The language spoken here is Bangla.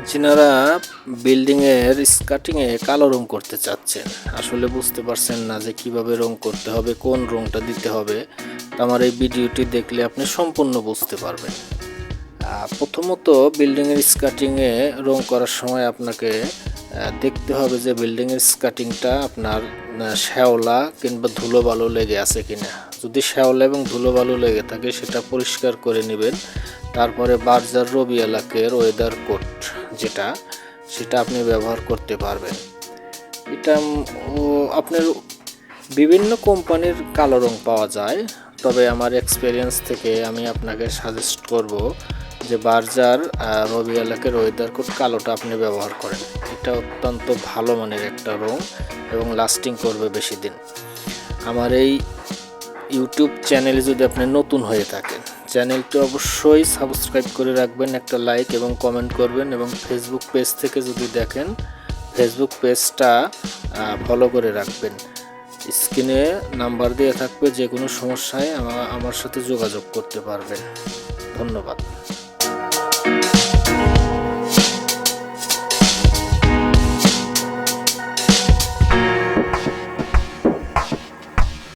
যিনারা বিল্ডিংয়ের স্কার্টিংয়ে কালো রং করতে চাচ্ছেন, আসলে বুঝতে পারছেন না যে কিভাবে রং করতে হবে, কোন রংটা দিতে হবে, তো আমার এই ভিডিওটি দেখলে আপনি সম্পূর্ণ বুঝতে পারবেন। প্রথমত বিল্ডিংয়ের স্কার্টিংয়ে রং করার সময় আপনাকে দেখতে হবে যে বিল্ডিংয়ের স্কার্টিংটা আপনার শ্যাওলা কিংবা ধুলোবালু লেগে আছে কিনা। যদি শ্যাওলা এবং ধুলোবালু লেগে থাকে সেটা পরিষ্কার করে নেবেন। তারপরে বার্জার রবিয়ালাকের ওয়েদার কোট সেটা আপনি ব্যবহার করতে পারবেন। এটা আপনার বিভিন্ন কোম্পানির কালো রং পাওয়া যায়, তবে আমার এক্সপিরিয়েন্স থেকে আমি আপনাকে সাজেস্ট করব যে বার্জার রবিয়ালাকের ওয়েদার কোট কালোটা আপনি ব্যবহার করেন। এটা অত্যন্ত ভালো মানের একটা রং এবং লাস্টিং করবে বেশি দিন। আমার এই ইউটিউব চ্যানেলে যদি আপনি নতুন হয়ে থাকেন, চ্যানেলটি অবশ্যই সাবস্ক্রাইব করে রাখবেন, একটা লাইক এবং কমেন্ট করবেন, এবং ফেসবুক পেজ থেকে যদি দেখেন ফেসবুক পেজটা ফলো করে রাখবেন। স্ক্রিনে নাম্বার দেওয়া থাকবে, যে কোনো সমস্যায় আমার সাথে যোগাযোগ করতে পারবেন। ধন্যবাদ।